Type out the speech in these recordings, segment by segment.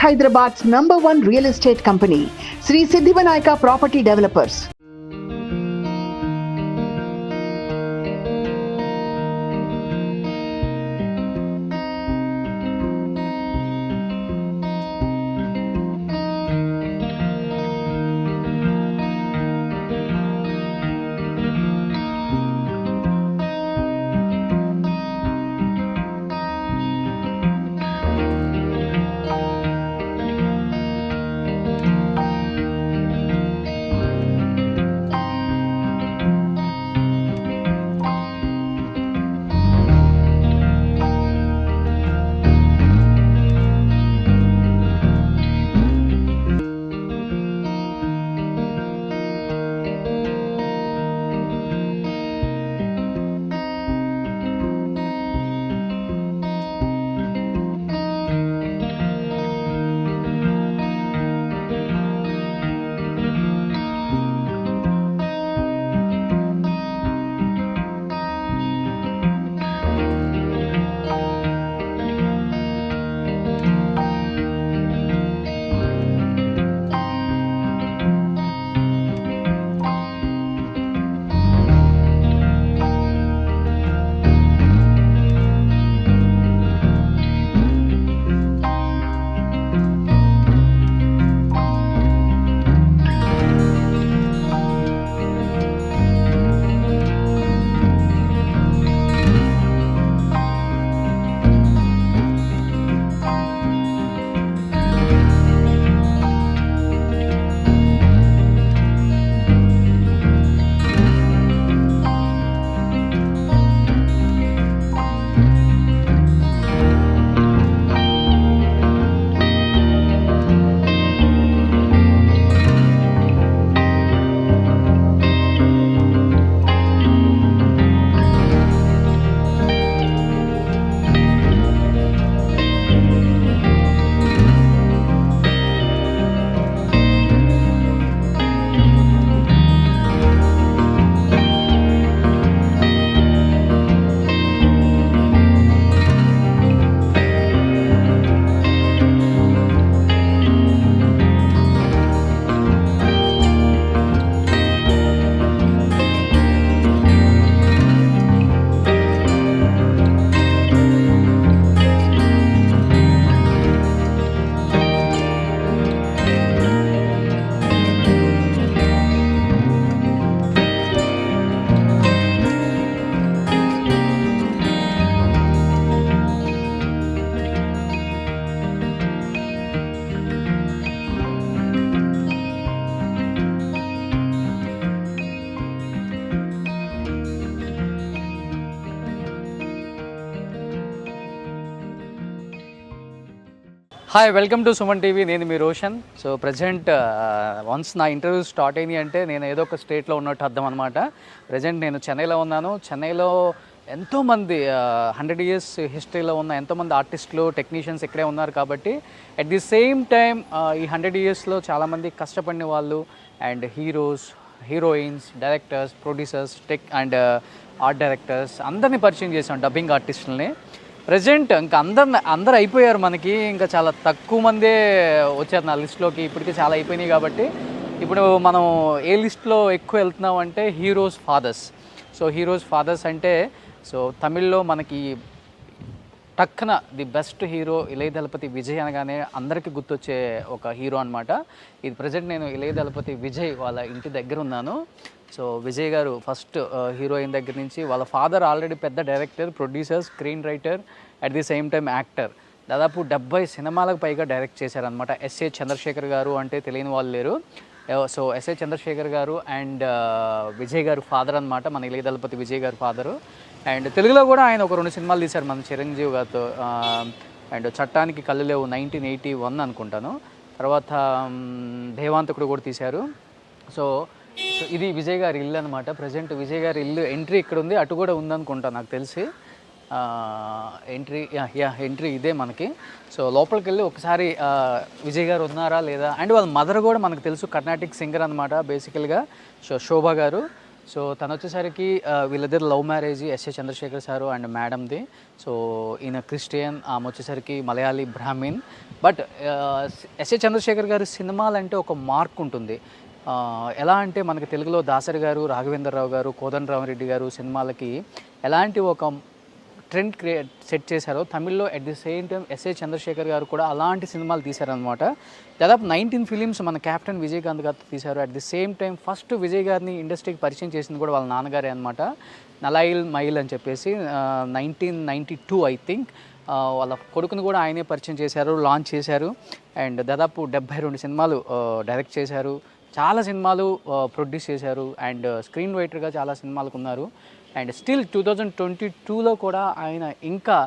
Hyderabad's #1 real estate company, Sri Siddhivanayaka Property Developers. Hi, welcome to Suman TV. నేను మీ Roshan. So present once నా interview start అయింది అంటే నేను ఏదో ఒక స్టేట్లో ఉన్నట్టు అర్థం అనమాట. ప్రజెంట్ నేను చెన్నైలో ఉన్నాను. చెన్నైలో ఎంతోమంది 100 years హిస్టరీలో ఉన్న ఎంతోమంది ఆర్టిస్టులు, టెక్నీషియన్స్ ఇక్కడే ఉన్నారు. కాబట్టి అట్ ది సేమ్ టైం ఈ 100 yearsలో చాలామంది కష్టపడిన వాళ్ళు and heroes, heroines, directors, producers, tech and art directors అందరినీ పరిచయం చేసాం, డబ్బింగ్ ఆర్టిస్టులని. ప్రజెంట్ ఇంకా అందరు అయిపోయారు. మనకి ఇంకా చాలా తక్కువ మందే వచ్చారు నా లిస్ట్లోకి. ఇప్పటికే చాలా అయిపోయినాయి. కాబట్టి ఇప్పుడు మనం ఏ లిస్ట్లో ఎక్కువ వెళ్తున్నాం అంటే heroes fathers. So heroes fathers అంటే సో తమిళ్లో మనకి టక్కన the best hero Ilaya Thalapathy Vijay అనగానే అందరికీ గుర్తొచ్చే ఒక హీరో అనమాట. ఇది ప్రజెంట్ నేను ఇళయ దళపతి విజయ్ వాళ్ళ ఇంటి దగ్గర ఉన్నాను. సో విజయ్ గారు ఫస్ట్ హీరోయిన్ దగ్గర నుంచి వాళ్ళ ఫాదర్ ఆల్రెడీ పెద్ద director, producer, screen writer, at the same time actor. దాదాపు 70 సినిమాలకు పైగా డైరెక్ట్ చేశారనమాట. ఎస్ఏ చంద్రశేఖర్ గారు అంటే తెలియని వాళ్ళు లేరు. సో ఎస్ఏ చంద్రశేఖర్ గారు అండ్ విజయ్ గారు ఫాదర్ అనమాట, మన ఇళయ దళపతి విజయ్ గారు ఫాదరు. అండ్ తెలుగులో కూడా ఆయన ఒక 2 సినిమాలు తీశారు మన చిరంజీవి గారితో. అండ్ చట్టానికి కళ్ళు లేవు 1981 అనుకుంటాను. తర్వాత దేవాంతకుడు కూడా తీశారు. సో ఇది విజయ్ గారి ఇల్లు అనమాట. ప్రజెంట్ విజయ్ గారి ఇల్లు ఎంట్రీ ఇక్కడ ఉంది, అటు కూడా ఉందనుకుంటా నాకు తెలిసి. ఎంట్రీ ఇదే మనకి. సో లోపలికి వెళ్ళి ఒకసారి విజయ్ గారు ఉన్నారా లేదా, అండ్ వాళ్ళ మదర్ కూడా మనకు తెలుసు, కర్ణాటిక్ సింగర్ అనమాట బేసికల్గా. సో శోభ గారు. సో తను వచ్చేసరికి వీళ్ళిద్దరు love marriage SA Chandrasekhar sir and మేడంది. సో ఈయన క్రిస్టియన్, ఆమె వచ్చేసరికి Malayali Brahmin. But SA Chandrasekhar గారి సినిమాలంటే ఒక మార్క్ ఉంటుంది. ఎలా అంటే మనకి తెలుగులో దాసరి గారు, రాఘవేంద్రరావు గారు, కోదండరామరెడ్డి గారు సినిమాలకి ఎలాంటి ఒక ట్రెండ్ సెట్ చేశారో, తమిళ్లో at the same time S A Chandrasekhar garu కూడా అలాంటి సినిమాలు తీశారనమాట. దాదాపు 19 ఫిలిమ్స్ మన కెప్టెన్ విజయకాంత్ గారితో తీశారు. At the same time first Vijay గారిని ఇండస్ట్రీకి పరిచయం చేసింది కూడా వాళ్ళ నాన్నగారే అనమాట. నలాయిల్ మైల్ అని చెప్పేసి 1992 ఐ థింక్ వాళ్ళ కొడుకుని కూడా ఆయనే పరిచయం చేశారు, లాంచ్ చేశారు. అండ్ దాదాపు 72 సినిమాలు డైరెక్ట్ చేశారు, చాలా సినిమాలు ప్రొడ్యూస్ చేశారు, అండ్ స్క్రీన్ రైటర్గా చాలా సినిమాలకు ఉన్నారు. అండ్ స్టిల్ 2022లో కూడా ఆయన ఇంకా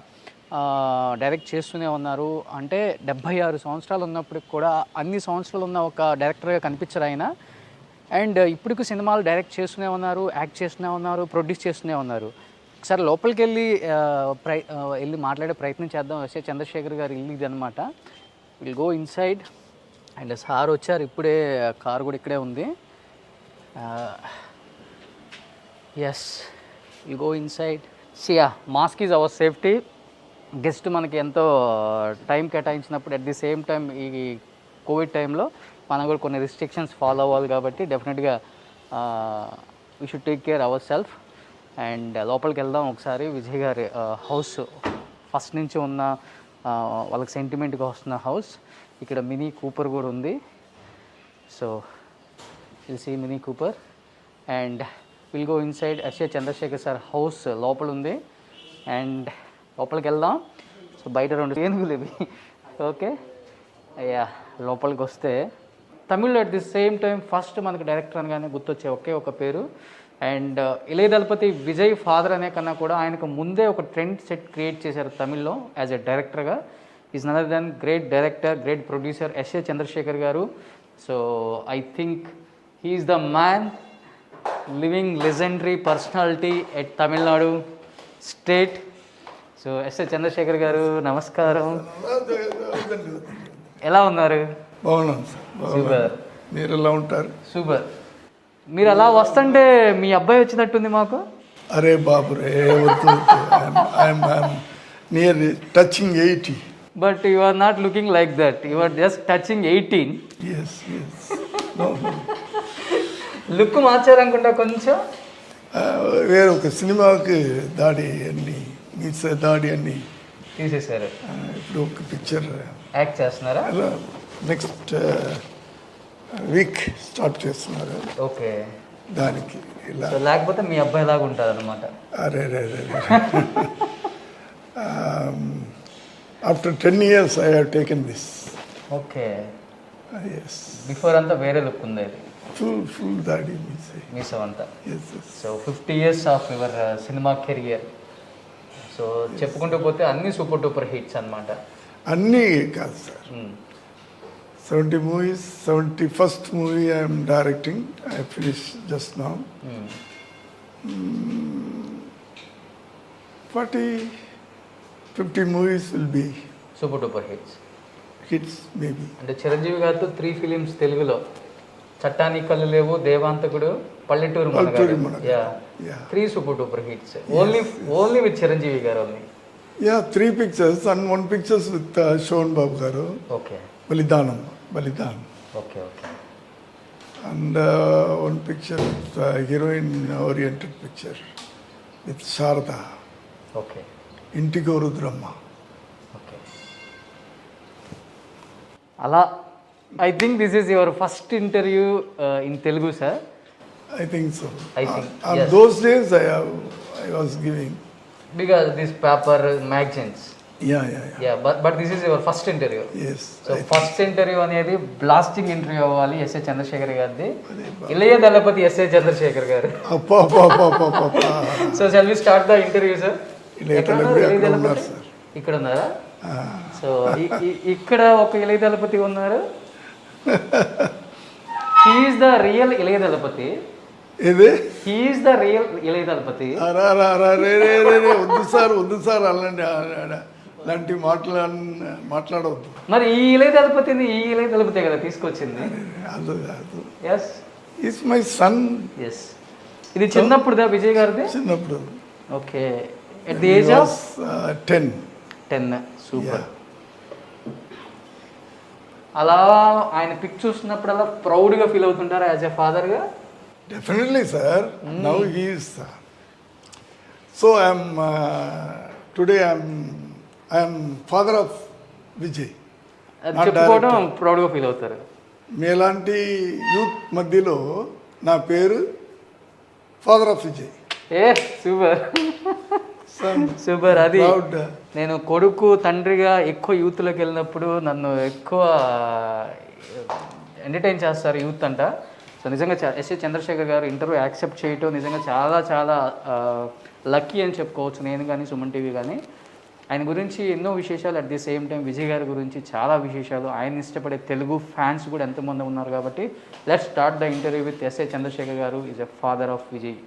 డైరెక్ట్ చేస్తూనే ఉన్నారు. అంటే 76 సంవత్సరాలు ఉన్నప్పటికి కూడా అన్ని సంవత్సరాలు ఉన్న ఒక డైరెక్టర్గా కనిపించరు ఆయన. అండ్ ఇప్పటికి సినిమాలు డైరెక్ట్ చేస్తూనే ఉన్నారు, యాక్ట్ చేస్తూనే ఉన్నారు, ప్రొడ్యూస్ చేస్తూనే ఉన్నారు. ఒకసారి లోపలికి వెళ్ళి మాట్లాడే ప్రయత్నం చేద్దాం. ఎస్ఏ చంద్రశేఖర్ గారు ఇల్లు ఇది అనమాట. Will go inside. And sir వచ్చారు ఇప్పుడే, కారు కూడా ఇక్కడే ఉంది. Yes, will go inside. సియా mask is our safety. Guest మనకి ఎంతో టైం కేటాయించినప్పుడు అట్ ది సేమ్ టైం ఈ కోవిడ్ టైంలో మనం కూడా కొన్ని రిస్ట్రిక్షన్స్ ఫాలో అవ్వాలి కాబట్టి డెఫినెట్గా we should take care our self. And లోపలికి వెళ్దాం ఒకసారి. విజయ్ గారి హౌస్ ఫస్ట్ నుంచి ఉన్న వాళ్ళకి సెంటిమెంట్గా వస్తున్న హౌస్. ఇక్కడ మినీ కూపర్ కూడా ఉంది. So will see Mini Cooper and will go inside. S A Chandrasekhar sir house లోపల ఉంది. అండ్ లోపలికి వెళ్దాం. సో బయట 2 ఏనుగులు ఇవి. ఓకే, అయ్యా లోపలికి వస్తే తమిళ్లో at the same time first మనకి డైరెక్టర్ అనగానే గుర్తొచ్చే ఒకే ఒక పేరు. అండ్ ఇళయ దళపతి విజయ్ ఫాదర్ అనే కన్నా కూడా ఆయనకు ముందే ఒక ట్రెండ్ సెట్ క్రియేట్ చేశారు తమిళ్లో యాజ్ ఎ డైరెక్టర్గా. Is other than great director, great producer SA Chandrasekhar గారు. So I think he's the man, living legendary personality at Tamil Nadu state. So SA Chandrasekhar గారు నమస్కారం, ఎలా ఉన్నారు? బాగున్నాను సార్. సూపర్. మీరు ఎలా ఉంటారు? సూపర్. మీరు అలా వస్తుంటే మీ అబ్బాయి వచ్చినట్టుంది మాకు. అరే బాబు రే, I'm near touching 80. But you are not looking like that, you are just touching 18. Yes yes. No look మార్చారనుకుంటా కొంచెం. వేరే ఒక సినిమాకి దాడి అన్ని దాడి అన్ని తీసేశారు. ఇప్పుడు ఒక పిక్చర్ యాక్ట్ చేస్తున్నారా? నెక్స్ట్ వీక్ స్టార్ట్ చేస్తున్నారు. ఓకే, దానికి ఇలా. లేకపోతే మీ అబ్బాయి లాగా ఉంటుంది అనమాట. అరే రే రే. After 10 years I have taken this. Okay. Yes. Before అంతా వేరే లుక్ ఉంది ఇది. ఫుల్ దాడి మీసో అంతా. Yes yes. So 50 years of your cinema career. So చెప్పుకుంటూ పోతే అన్ని సూపర్ డూపర్ హిట్స్ అనమాట. అన్నీ కాదు sir. 70 movies, 71st movie I am directing. I finished just now. 40-50 movies will be super duper hits. hits maybe. అంటే చిరంజీవి గారితో 3 films తెలుగులో, చట్టాని కళ్ళు లేవు, దేవాంతకుడు, పల్లెటూరు మనగాడు. Yeah. 3 super duper hits. Only with Chiranjeevi గారు only. Yeah, 3 pictures and 1 pictures with Shovan Babu garu. Okay. Balidanam. Okay. And 1 picture with heroine oriented picture with Sharda. Okay. Intigo Rudramma. Okay. అలా I think this is your first interview in Telugu sir. I think so. I think, on yes. those days I was giving. Because this paper magazines. Yeah. But this is your first interview. Yes. So first interview అనేది blasting interview అవ్వాలి S A Chandrasekhar గారిది. Ilaya Thalapathy S A Chandrasekhar garu. అప్పా. So shall we start the interview sir? ఇక్కడ ఉన్నారా? So ఇక్కడ ఒక ఇళయ దళపతి ఉన్నారు. He is the real Ilaya Thalapathy. ఇది he is the real Ilaya Thalapathy. వద్దు సార్ అలాంటి మాట్లాడవద్దు. మరి ఈ ఇళయ దళపతి కదా తీసుకొచ్చింది. అది yes, is my son. Yes, ఇది చిన్నప్పుడుదా విజయ్ గారిది? చిన్నప్పుడు. Okay, at the age of 10. Super. అలా ఆయన పిక్ చూస్తున్నప్పుడల్లా ప్రౌడ్గా ఫీల్ అవుతుంటారా యాజ్ ఎ ఫాదర్గా? Definitely, sir. Now he is. So today I am father of Vijay. అది Not చెప్పుకోవడం ప్రౌడ్గా ఫీల్ అవుతారు. మీలాంటి యూత్ మధ్యలో నా పేరు father of Vijay. A super super. అది నేను కొడుకు తండ్రిగా ఎక్కువ యూత్లోకి వెళ్ళినప్పుడు నన్ను ఎక్కువ ఎంటర్టైన్ చేస్తారు యూత్ అంట. సో నిజంగా ఎస్ఏ చంద్రశేఖర్ గారు ఇంటర్వ్యూ యాక్సెప్ట్ చేయటం నిజంగా చాలా చాలా లక్కీ అని చెప్పుకోవచ్చు నేను కానీ సుమన్ టీవీ కానీ. ఆయన గురించి ఎన్నో విశేషాలు, at the same time Vijay గారి గురించి చాలా విశేషాలు, ఆయన ఇష్టపడే తెలుగు ఫ్యాన్స్ కూడా ఎంతమంది ఉన్నారు. కాబట్టి let's start the interview with S A Chandrasekhar garu is a father of Vijay.